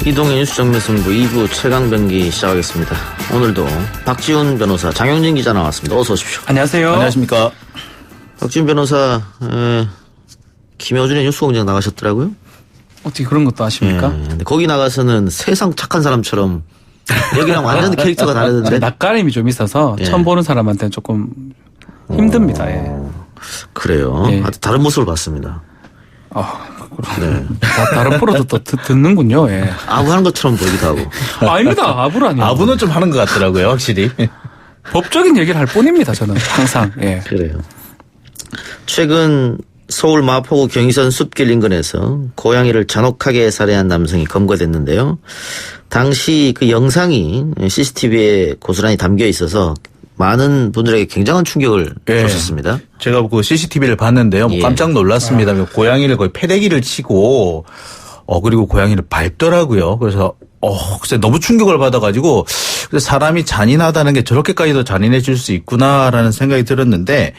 이동의 뉴스 정면승부 2부 최강병기 시작하겠습니다. 오늘도 박지훈 변호사, 장영진 기자 나왔습니다. 어서 오십시오. 안녕하세요. 안녕하십니까. 박지훈 변호사, 김효준의 뉴스공장 나가셨더라고요. 어떻게 그런 것도 아십니까? 근데 거기 나가서는 세상 착한 사람처럼 여기랑 완전 캐릭터가 다르던데. 낯가림이 좀 있어서 처음 보는 사람한테는 조금 힘듭니다. 그래요. 예. 아주 다른 모습을 봤습니다. 네. 다른 프로도 또 듣는군요. 예. 아부하는 것처럼 보이기도 하고. 아닙니다. 아부라니요. 아부는 좀 하는 것 같더라고요, 확실히. 법적인 얘기를 할 뿐입니다. 저는 항상. 예. 그래요. 최근 서울 마포구 경의선 숲길 인근에서 고양이를 잔혹하게 살해한 남성이 검거됐는데요. 당시 그 영상이 CCTV에 고스란히 담겨 있어서 많은 분들에게 굉장한 충격을 줬었습니다. 제가 그 CCTV를 봤는데요. 깜짝 놀랐습니다. 고양이를 거의 패대기를 치고, 그리고 고양이를 밟더라고요. 그래서, 글쎄 너무 충격을 받아가지고, 사람이 잔인하다는 게 저렇게까지도 잔인해질 수 있구나라는 생각이 들었는데,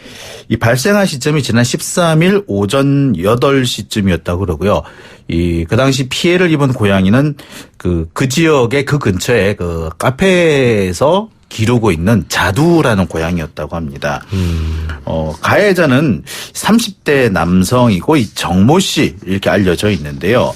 이 발생한 시점이 지난 13일 오전 8시쯤이었다고 그러고요. 그 당시 피해를 입은 고양이는 그 지역의 그 근처에 그 카페에서 기르고 있는 자두라는 고양이였다고 합니다. 가해자는 30대 남성이고 이 정모 씨 이렇게 알려져 있는데요.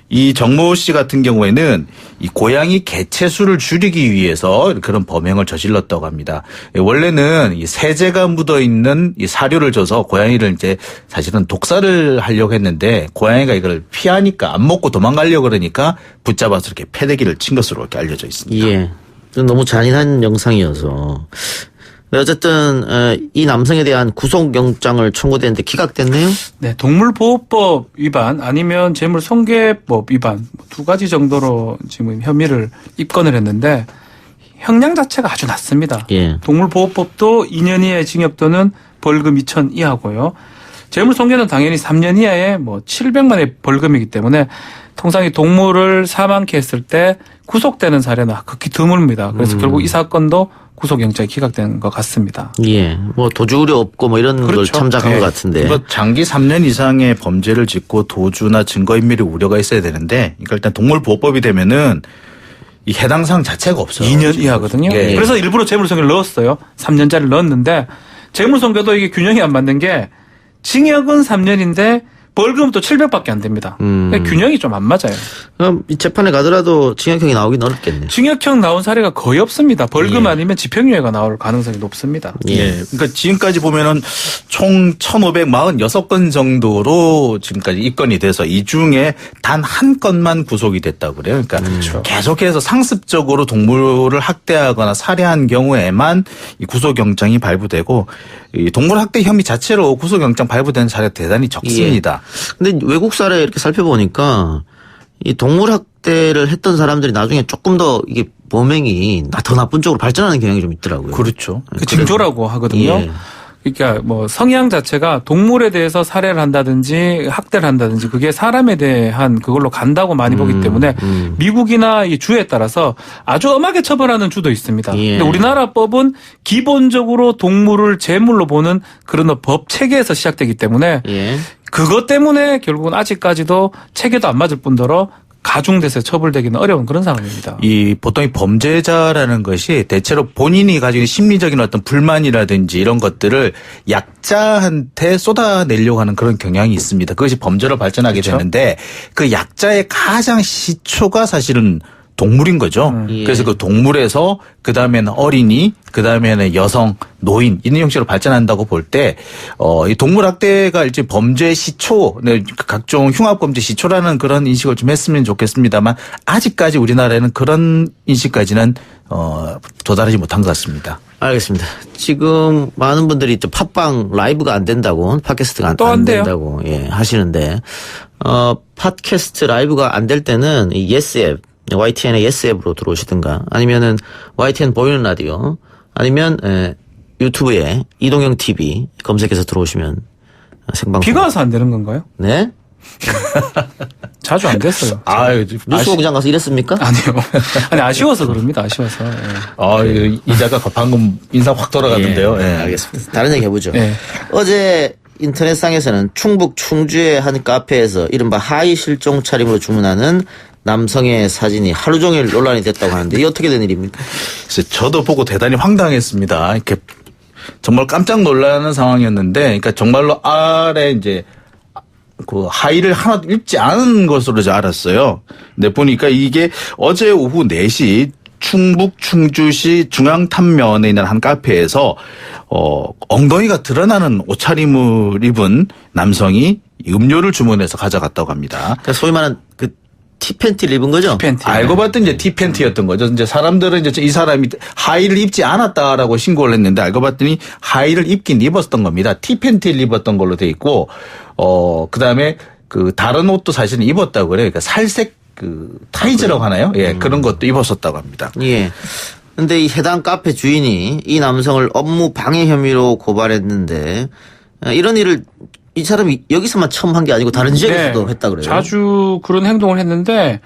이 정모 씨 같은 경우에는 이 고양이 개체수를 줄이기 위해서 그런 범행을 저질렀다고 합니다. 원래는 이 세제가 묻어 있는 이 사료를 줘서 고양이를 이제 사실은 독살을 하려고 했는데 고양이가 이걸 피하니까 안 먹고 도망가려고 그러니까 붙잡아서 이렇게 패대기를 친 것으로 이렇게 알려져 있습니다. 예. 너무 잔인한 영상이어서. 어쨌든 이 남성에 대한 구속영장을 청구됐는데 기각됐네요. 네, 동물보호법 위반 아니면 재물손괴법 위반 두 가지 정도로 지금 혐의를 입건을 했는데 형량 자체가 아주 낮습니다. 예. 동물보호법도 2년 이하의 징역 또는 벌금 2천 이하고요. 재물손괴는 당연히 3년 이하의 700만 원의 벌금이기 때문에 통상 이 동물을 사망케 했을 때 구속되는 사례는 극히 드뭅니다. 그래서 결국 이 사건도 구속영장이 기각된 것 같습니다. 예. 도주 우려 없고 이런 그렇죠. 걸 참작한 것 같은데. 장기 3년 이상의 범죄를 짓고 도주나 증거인멸의 우려가 있어야 되는데, 그러니까 일단 동물보호법이 되면은 이 해당 사항 자체가 없어요. 2년 이하거든요. 예. 그래서 일부러 재물손괴를 넣었어요. 3년짜리를 넣었는데 재물손괴도 이게 균형이 안 맞는 게 징역은 3년인데 벌금은 또 700밖에 안 됩니다. 균형이 좀 안 맞아요. 그럼 이 재판에 가더라도 징역형이 나오긴 어렵겠네. 징역형 나온 사례가 거의 없습니다. 벌금 아니면 집행유예가 나올 가능성이 높습니다. 예. 그러니까 지금까지 보면은 총 1,546건 정도로 지금까지 입건이 돼서 이 중에 단 한 건만 구속이 됐다고 그래요. 그러니까 계속해서 상습적으로 동물을 학대하거나 살해한 경우에만 이 구속영장이 발부되고 이 동물학대 혐의 자체로 구속영장 발부되는 사례가 대단히 적습니다. 근데 외국 사례 이렇게 살펴보니까 이 동물학대를 했던 사람들이 나중에 조금 더 이게 범행이 더 나쁜 쪽으로 발전하는 경향이 좀 있더라고요. 그렇죠. 그 징조라고 하거든요. 예. 그러니까 성향 자체가 동물에 대해서 살해를 한다든지 학대를 한다든지 그게 사람에 대한 그걸로 간다고 많이 보기 때문에 미국이나 이 주에 따라서 아주 엄하게 처벌하는 주도 있습니다. 예. 근데 우리나라 법은 기본적으로 동물을 제물로 보는 그런 법 체계에서 시작되기 때문에 예. 그것 때문에 결국은 아직까지도 체계도 안 맞을 뿐더러 가중돼서 처벌되기는 어려운 그런 상황입니다. 이 보통 이 범죄자라는 것이 대체로 본인이 가지고 있는 심리적인 어떤 불만이라든지 이런 것들을 약자한테 쏟아내려고 하는 그런 경향이 있습니다. 그것이 범죄로 발전하게 되는데 그 약자의 가장 시초가 사실은 동물인 거죠. 그래서 그 동물에서 그 다음에는 어린이, 그 다음에는 여성, 노인 이런 형식으로 발전한다고 볼 때, 이 동물학대가 이제 범죄 시초, 각종 흉악범죄 시초라는 그런 인식을 좀 했으면 좋겠습니다만 아직까지 우리나라에는 그런 인식까지는 도달하지 못한 것 같습니다. 알겠습니다. 지금 많은 분들이 또 팟빵 라이브가 안 된다고, 팟캐스트가 안 된다고 하시는데, 팟캐스트 라이브가 안 될 때는 이 예스 앱, YTN의 예스 앱으로 들어오시든가 아니면은 YTN 보이는 라디오 아니면 유튜브에 이동형 TV 검색해서 들어오시면 생방송. 비가 와서 안 되는 건가요? 네? 자주 안 됐어요. 뉴스공장 가서 일했습니까? 아니요. 아니 아쉬워서 그럽니다. 아쉬워서. 이 작가 방금 인상 확 돌아갔는데요. 예, 알겠습니다. 다른 얘기 해보죠. 예. 어제 인터넷상에서는 충북 충주의 한 카페에서 이른바 하이 실종 차림으로 주문하는 남성의 사진이 하루 종일 논란이 됐다고 하는데 이 어떻게 된 일입니까? 그래서 저도 보고 대단히 황당했습니다. 이렇게 정말 깜짝 놀라는 상황이었는데, 그러니까 정말로 아래 이제 그 하의를 하나도 입지 않은 것으로 이제 알았어요. 근데 보니까 이게 어제 오후 4시 충북 충주시 중앙탄면에 있는 한 카페에서 엉덩이가 드러나는 옷차림을 입은 남성이 음료를 주문해서 가져갔다고 합니다. 그러니까 소위 말하는 그 티팬티를 입은 거죠? 팬티. 알고 봤더니 이제 티팬티였던 거죠. 이제 사람들은 이제 이 사람이 하의를 입지 않았다라고 신고를 했는데 알고 봤더니 하의를 입긴 입었던 겁니다. 티팬티를 입었던 걸로 돼 있고, 그다음에 그 다른 옷도 사실은 입었다고 그래요. 그러니까 살색 그 타이즈라고 하나요? 예, 그런 것도 입었었다고 합니다. 예. 근데 이 해당 카페 주인이 이 남성을 업무 방해 혐의로 고발했는데 이런 일을 이 사람이 여기서만 처음 한 게 아니고 다른 지역에서도 했다 그래요. 자주 그런 행동을 했는데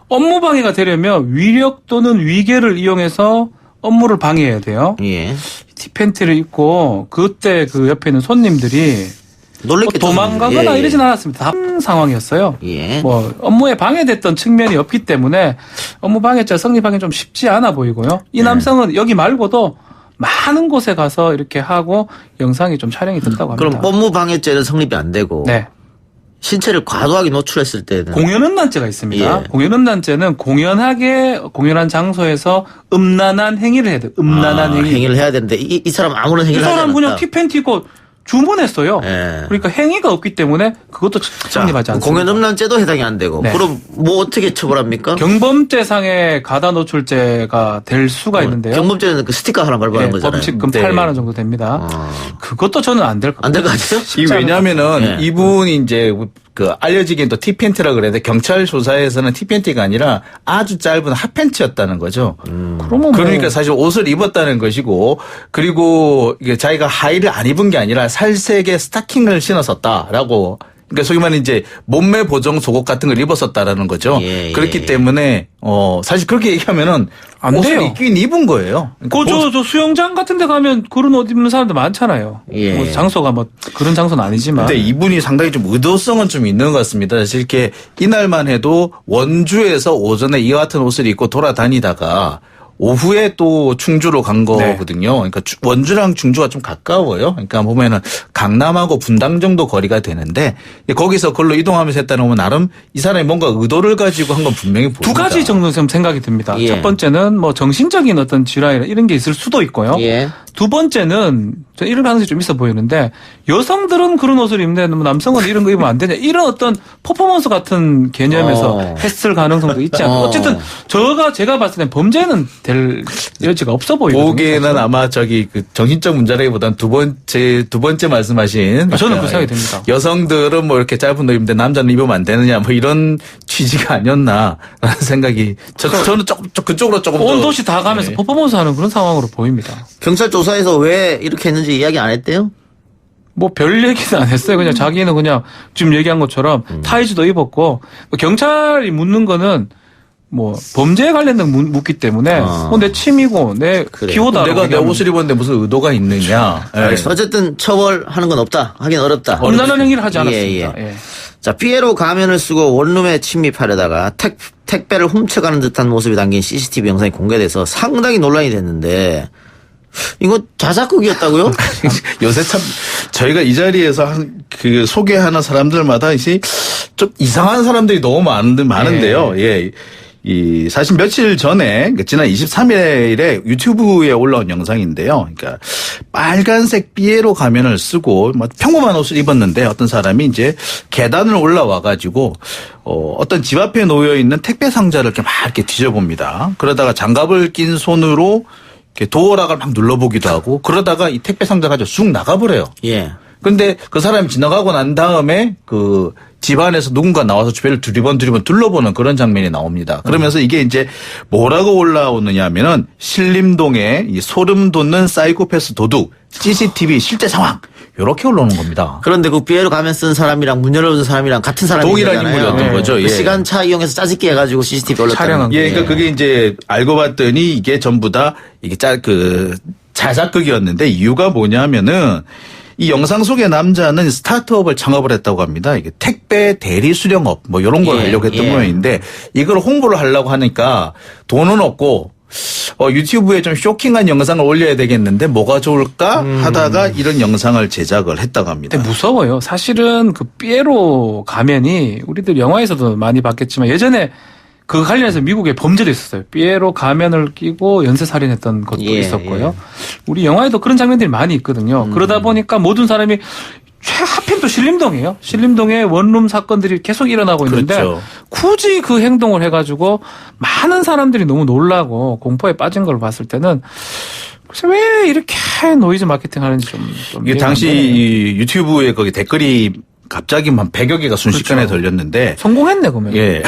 업무 방해가 되려면 위력 또는 위계를 이용해서 업무를 방해해야 돼요. 예. 티팬티를 입고 그때 그 옆에 있는 손님들이 놀랬겠죠. 도망가거나 예, 예. 이러진 않았습니다. 다른 상황이었어요. 예. 뭐 업무에 방해됐던 측면이 없기 때문에 업무 방해죄 성립하기 좀 쉽지 않아 보이고요. 이 남성은 여기 말고도 많은 곳에 가서 이렇게 하고 영상이 좀 촬영이 됐다고 합니다. 그럼 업무 방해죄는 성립이 안 되고 네. 신체를 과도하게 노출했을 때는 공연음란죄가 있습니다. 예. 공연음란죄는 공연한 장소에서 음란한 행위를 해야 돼요. 음란한 행위. 행위를 해야 되는데 이 사람 아무런 이 행위를 하지 사람 않았다. 그냥 티팬티 입고 주문했어요. 예. 그러니까 행위가 없기 때문에 그것도 성립하지 않습니다. 공연 음란죄도 해당이 안 되고 네. 그럼 뭐 어떻게 처벌합니까? 경범죄상의 가다 노출죄가 될 수가 있는데요. 경범죄는 그 스티커 하나 밟아는 예, 거잖아요. 범칙금 네. 8만 원 정도 됩니다. 그것도 저는 안 될 것 같아요. 안 될 것 같아요? 이 왜냐면은 예. 이분이 이제 그 알려지기엔 또 티팬티라 그랬는데 경찰 조사에서는 티팬티가 아니라 아주 짧은 핫팬츠였다는 거죠. 그러면 뭐 그러니까 사실 옷을 입었다는 것이고, 그리고 이게 자기가 하의를 안 입은 게 아니라 살색의 스타킹을 신었었다라고. 그러니까 소위 말하는 이제 몸매 보정 속옷 같은 걸 입었었다라는 거죠. 예, 그렇기 예. 때문에 사실 그렇게 얘기하면은 안 옷을 돼요. 입긴 입은 거예요. 그러니까 저 수영장 같은 데 가면 그런 옷 입는 사람들 많잖아요. 예. 뭐 장소가 뭐 그런 장소는 아니지만. 근데 이분이 상당히 좀 의도성은 좀 있는 것 같습니다. 사실 이렇게 이날만 해도 원주에서 오전에 이 같은 옷을 입고 돌아다니다가 오후에 또 충주로 간 거거든요. 그러니까 원주랑 충주가 좀 가까워요. 그러니까 보면은 강남하고 분당 정도 거리가 되는데 거기서 그걸로 이동하면서 했다는 거면 나름 이 사람이 뭔가 의도를 가지고 한 건 분명히 보입니다. 두 가지 정도 좀 생각이 듭니다. 예. 첫 번째는 뭐 정신적인 어떤 질환이나 이런 게 있을 수도 있고요. 예. 두 번째는 저 이런 가능성이 좀 있어 보이는데 여성들은 그런 옷을 입는데 남성은 이런 거 입으면 안 되냐 이런 어떤 퍼포먼스 같은 개념에서 했을 가능성도 있지 않나. 어쨌든 제가 봤을 땐 범죄는 될 여지가 없어 보이거든요. 보기에는 아마 그 정신적 문제라기보다는 두 번째 말씀하신 저는 그 생각이 듭니다. 여성들은 뭐 이렇게 짧은 옷 입는데 남자는 입으면 안 되느냐 뭐 이런 취지가 아니었나라는 생각이 저는 조금 그쪽으로 조금 온 더 도시 다 가면서 네. 퍼포먼스 하는 그런 상황으로 보입니다. 경찰 조사에서 왜 이렇게 했는지 이야기 안 했대요? 뭐 별 얘기는 안 했어요. 그냥 자기는 그냥 지금 얘기한 것처럼 타이즈도 입었고 뭐 경찰이 묻는 거는 뭐 범죄에 관련된 묻기 때문에 내 취미고 내 그래요. 기호다. 내가 내 옷을 입었는데 무슨 의도가 있느냐. 예. 알겠습니다. 어쨌든 처벌하는 건 없다. 하긴 어렵다. 음란한 행위를 하지 않았습니다. 예, 예. 예. 자, 피에로 가면을 쓰고 원룸에 침입하려다가 택배를 훔쳐가는 듯한 모습이 담긴 CCTV 영상이 공개돼서 상당히 논란이 됐는데 이거 자작극이었다고요? 요새 참 저희가 이 자리에서 그 소개하는 사람들마다 이제 좀 이상한 사람들이 너무 많은데요. 예. 사실 며칠 전에 그러니까 지난 23일에 유튜브에 올라온 영상인데요. 그러니까 빨간색 삐에로 가면을 쓰고 평범한 옷을 입었는데 어떤 사람이 이제 계단을 올라와 가지고 어떤 집 앞에 놓여 있는 택배 상자를 이렇게 막 이렇게 뒤져봅니다. 그러다가 장갑을 낀 손으로 이렇게 도어락을 막 눌러보기도 하고 그러다가 이 택배 상자 가지고 쑥 나가버려요. 예. 근데 그 사람이 지나가고 난 다음에 그 집안에서 누군가 나와서 주변을 두리번 둘러보는 그런 장면이 나옵니다. 그러면서 이게 이제 뭐라고 올라오느냐 하면은 신림동에 이 소름 돋는 사이코패스 도둑 CCTV 실제 상황 이렇게 올라오는 겁니다. 그런데 그 피에로 가면 쓴 사람이랑 문 열어준 사람이랑 같은 사람이 동일한 인물이었던 거죠. 그 예. 시간차 이용해서 짜집기 해가지고 CCTV 올렸다는 촬영한 거. 예, 그러니까 그게 이제 알고 봤더니 이게 전부 다 이게 자작극이었는데 이유가 뭐냐면은 이 영상 속의 남자는 스타트업을 창업을 했다고 합니다. 이게 택배 대리 수령업 뭐 이런 걸 하려고 했던 모양인데 이걸 홍보를 하려고 하니까 돈은 없고 유튜브에 좀 쇼킹한 영상을 올려야 되겠는데 뭐가 좋을까 하다가 이런 영상을 제작을 했다고 합니다. 근데 무서워요. 사실은 그 삐에로 가면이 우리들 영화에서도 많이 봤겠지만 예전에 그 관련해서 미국에 범죄도 있었어요. 삐에로 가면을 끼고 연쇄살인했던 것도 있었고요. 우리 영화에도 그런 장면들이 많이 있거든요. 그러다 보니까 모든 사람이 하필 또 신림동이에요. 신림동에 원룸 사건들이 계속 일어나고 있는데 그렇죠. 굳이 그 행동을 해가지고 많은 사람들이 너무 놀라고 공포에 빠진 걸 봤을 때는 글쎄 왜 이렇게 노이즈 마케팅 하는지 좀 이게 당시 이 유튜브에 거기 댓글이 갑자기 한 100여 개가 순식간에 걸렸는데 성공했네 그러면. 예.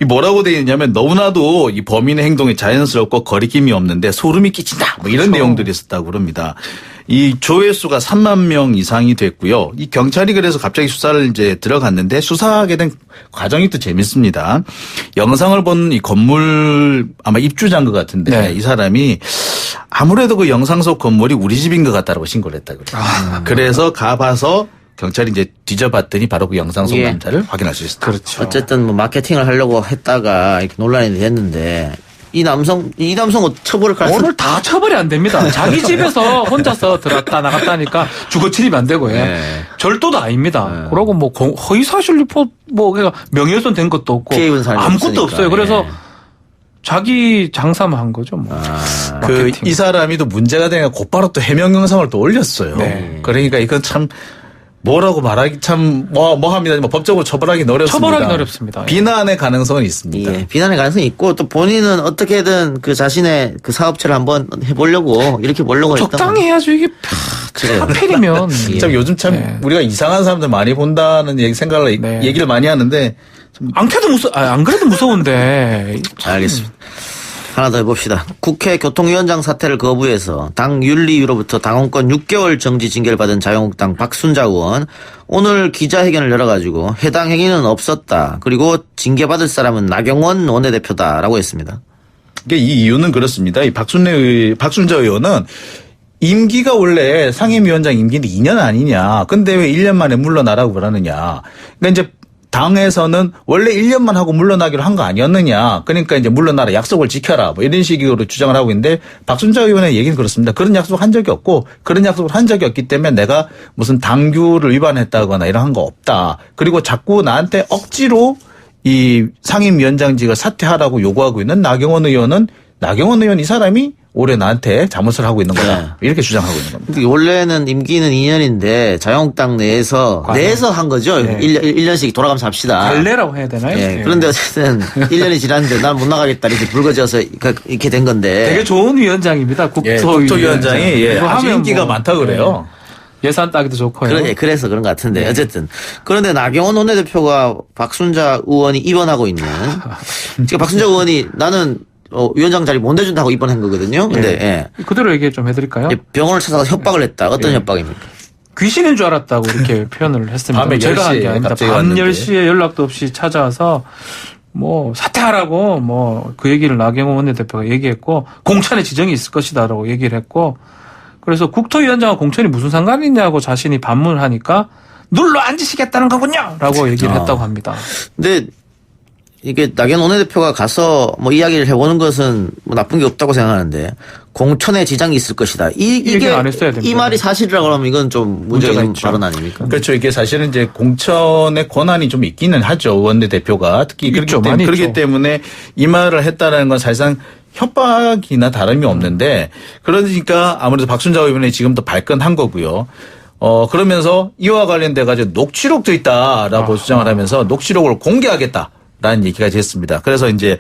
이 뭐라고 되어 있냐면 너무나도 이 범인의 행동이 자연스럽고 거리낌이 없는데 소름이 끼친다. 뭐 이런 내용들이 있었다고 그럽니다. 이 조회수가 3만 명 이상이 됐고요. 이 경찰이 그래서 갑자기 수사를 이제 들어갔는데 수사하게 된 과정이 또 재밌습니다. 영상을 본 이 건물 아마 입주자인 것 같은데 이 사람이 아무래도 그 영상 속 건물이 우리 집인 것 같다라고 신고를 했다고 그래요. 그래서 가봐서 경찰이 이제 뒤져봤더니 바로 그 영상 속 남자를 확인할 수 있었다. 그렇죠. 어쨌든 뭐 마케팅을 하려고 했다가 이렇게 논란이 됐는데 이 남성은 처벌을 오늘 다 처벌이 안 됩니다. 자기 집에서 혼자서 들어갔다 나갔다 하니까 주거 침입 안 되고요. 절도도 아닙니다. 그러고 뭐 허위사실 리포트 뭐 그러니까 명예훼손 된 것도 없고 아무것도 없어요. 그래서 자기 장사만 한 거죠. 뭐. 이 사람이 또 문제가 되니까 곧바로 또 해명 영상을 또 올렸어요. 그러니까 이건 참 뭐라고 말하기 참 합니다. 뭐 법적으로 처벌하기 어렵습니다. 처벌하기 어렵습니다. 비난의 가능성은 있습니다. 예, 비난의 가능성이 있고 또 본인은 어떻게든 그 자신의 그 사업체를 한번 해보려고 이렇게 보려고 했던 적당히 해야죠. 이게 하필이면 참 요즘 참 우리가 이상한 사람들 많이 본다는 얘기를 많이 하는데 안 그래도 무서운데. 알겠습니다. 하나 더 해봅시다. 국회 교통위원장 사퇴를 거부해서 당 윤리위로부터 당원권 6개월 정지 징계를 받은 자유한국당 박순자 의원 오늘 기자회견을 열어가지고 해당 행위는 없었다. 그리고 징계받을 사람은 나경원 원내대표다라고 했습니다. 이 이유는 그렇습니다. 이 박순자 의원은 임기가 원래 상임위원장 임기는 2년 아니냐. 근데 왜 1년 만에 물러나라고 그러느냐. 그러니까 이제 당에서는 원래 1년만 하고 물러나기로 한 거 아니었느냐. 그러니까 이제 물러나라 약속을 지켜라. 뭐 이런 식으로 주장을 하고 있는데 박순자 의원의 얘기는 그렇습니다. 그런 약속 한 적이 없고 그런 약속을 한 적이 없기 때문에 내가 무슨 당규를 위반했다거나 이런 거 없다. 그리고 자꾸 나한테 억지로 이 상임위원장직을 사퇴하라고 요구하고 있는 나경원 의원 이 사람이 올해 나한테 잘못을 하고 있는 거다. 이렇게 주장하고 있는 겁니다. 원래는 임기는 2년인데 자유한국당 내에서 한 거죠. 1년씩 돌아가면서 합시다. 관례라고 해야 되나요? 그런데 어쨌든 1년이 지났는데 난 못 나가겠다 이렇게 불거져서 이렇게 된 건데. 되게 좋은 위원장입니다. 국토위원장이 아주 인기가 많다 그래요. 예산 따기도 좋고요. 그래서 그런 것 같은데 어쨌든 그런데 나경원 원내대표가 박순자 의원이 입원하고 있는 지금 박순자 의원이 나는 위원장 자리 못 내준다고 입원한 거거든요. 근데 그대로 얘기 좀 해드릴까요? 병원을 찾아서 협박을 했다. 어떤 협박입니까? 귀신인 줄 알았다고 이렇게 표현을 했습니다. 밤에 제가 한 게 아닙니다. 밤 10시에 연락도 없이 찾아와서 뭐 사퇴하라고 뭐 그 얘기를 나경원 원내대표가 얘기했고 공천에 지정이 있을 것이다라고 얘기를 했고 그래서 국토위원장과 공천이 무슨 상관이 있냐고 자신이 반문을 하니까 눌러 앉으시겠다는 거군요 라고 얘기를 했다고 합니다. 근데 이게 나경원 원내대표가 가서 뭐 이야기를 해보는 것은 뭐 나쁜 게 없다고 생각하는데 공천에 지장이 있을 것이다. 이게 안 했어야 됩니다. 이 말이 사실이라고 하면 이건 좀 문제가 있는 발언 아닙니까? 그렇죠. 이게 사실은 이제 공천의 권한이 좀 있기는 하죠. 원내대표가 특히 그렇기 때문에 이 말을 했다라는 건 사실상 협박이나 다름이 없는데 그러니까 아무래도 박순자 의원이 지금 또 발끈한 거고요. 그러면서 이와 관련돼 가지고 녹취록도 있다라고 주장을 하면서 녹취록을 공개하겠다라는 얘기가 됐습니다. 그래서 이제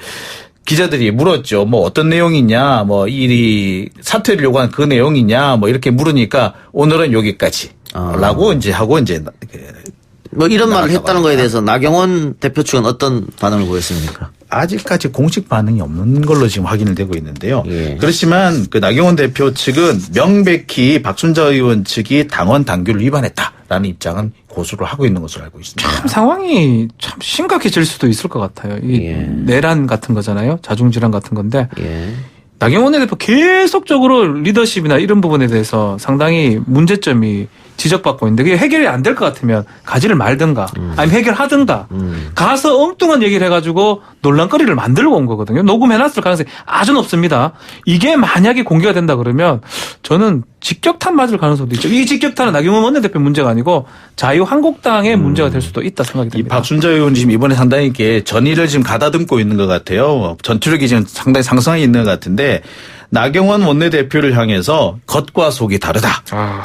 기자들이 물었죠. 뭐 어떤 내용이냐, 뭐 이 사퇴를 요구한 그 내용이냐, 뭐 이렇게 물으니까 오늘은 여기까지라고 이제 하고 이제 뭐 이런 말을 했다는 거에 대해서 나경원 대표 측은 어떤 반응을 보였습니까? 아직까지 공식 반응이 없는 걸로 지금 확인이 되고 있는데요. 그렇지만 그 나경원 대표 측은 명백히 박순자 의원 측이 당원 당규를 위반했다라는 입장은 고수를 하고 있는 것으로 알고 있습니다. 참 상황이 참 심각해질 수도 있을 것 같아요. 이 내란 같은 거잖아요. 자중질환 같은 건데 나경원 대표 계속적으로 리더십이나 이런 부분에 대해서 상당히 문제점이 지적받고 있는데 그게 해결이 안 될 것 같으면 가지를 말든가 아니면 해결하든가 가서 엉뚱한 얘기를 해가지고 논란거리를 만들고 온 거거든요. 녹음해놨을 가능성이 아주 높습니다. 이게 만약에 공개가 된다 그러면 저는 직격탄 맞을 가능성도 있죠. 이 직격탄은 나경원 원내대표 문제가 아니고 자유한국당의 문제가 될 수도 있다 생각이 이 듭니다. 박순자 의원 지금 이번에 상당히 이렇게 전의를 지금 가다듬고 있는 것 같아요. 전투력이 지금 상당히 상승해 있는 것 같은데 나경원 원내대표를 향해서 겉과 속이 다르다.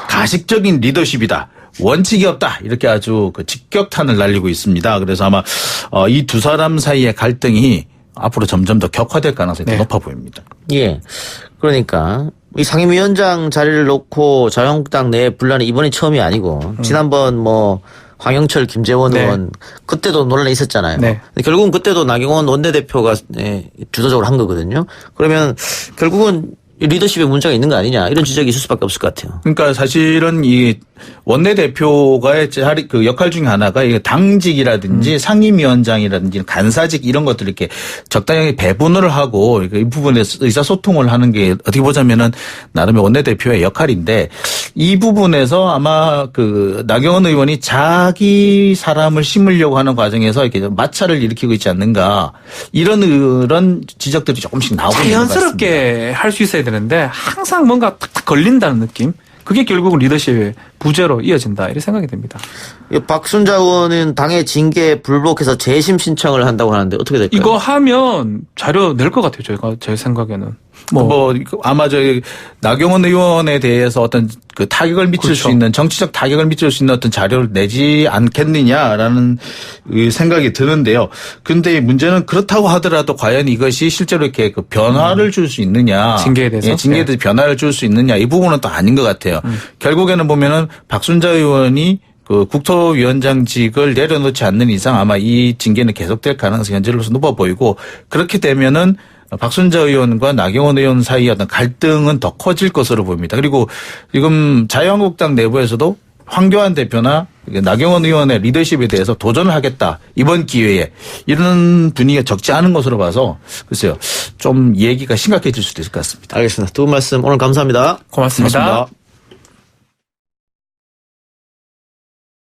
가식적인 리더십이다. 원칙이 없다. 이렇게 아주 그 직격탄을 날리고 있습니다. 그래서 아마 이 두 사람 사이의 갈등이 앞으로 점점 더 격화될 가능성이 더 높아 보입니다. 예. 그러니까 이 상임위원장 자리를 놓고 자유한국당 내 분란이 이번이 처음이 아니고 지난번 뭐 황영철, 김재원 의원 그때도 논란이 있었잖아요. 네. 근데 결국은 그때도 나경원 원내대표가 주도적으로 한 거거든요. 그러면 결국은 리더십에 문제가 있는 거 아니냐 이런 지적이 있을 수밖에 없을 것 같아요. 그러니까 사실은 이 원내대표가의 그 역할 중에 하나가 이 당직이라든지 상임위원장이라든지 간사직 이런 것들 이렇게 적당히 배분을 하고 이 부분에 의사소통을 하는 게 어떻게 보자면은 나름의 원내대표의 역할인데 이 부분에서 아마 그 나경원 의원이 자기 사람을 심으려고 하는 과정에서 이렇게 마찰을 일으키고 있지 않는가 이런 지적들이 조금씩 나오고 있는 것 같습니다. 자연스럽게 할 수 있어야 되는데 항상 뭔가 탁탁 걸린다는 느낌. 그게 결국은 리더십의 부재로 이어진다 이렇게 생각이 됩니다. 박순자 의원은 당의 징계 불복해서 재심 신청을 한다고 하는데 어떻게 될까요? 이거 하면 자료 낼 것 같아요. 제 생각에는. 아마 저희 나경원 의원에 대해서 어떤 그 타격을 미칠 그렇죠. 수 있는 정치적 타격을 미칠 수 있는 어떤 자료를 내지 않겠느냐라는 생각이 드는데요. 근데 문제는 그렇다고 하더라도 과연 이것이 실제로 이렇게 그 변화를 줄 수 있느냐. 징계에 대해서? 예, 징계에 대해서 변화를 줄 수 있느냐. 이 부분은 또 아닌 것 같아요. 결국에는 보면은 박순자 의원이 그 국토위원장직을 내려놓지 않는 이상 아마 이 징계는 계속될 가능성이 현재로서 높아 보이고 그렇게 되면은 박순자 의원과 나경원 의원 사이의 어떤 갈등은 더 커질 것으로 보입니다. 그리고 지금 자유한국당 내부에서도 황교안 대표나 나경원 의원의 리더십에 대해서 도전을 하겠다. 이번 기회에 이런 분위기가 적지 않은 것으로 봐서 글쎄요. 좀 얘기가 심각해질 수도 있을 것 같습니다. 알겠습니다. 두 분 말씀 오늘 감사합니다. 고맙습니다. 고맙습니다.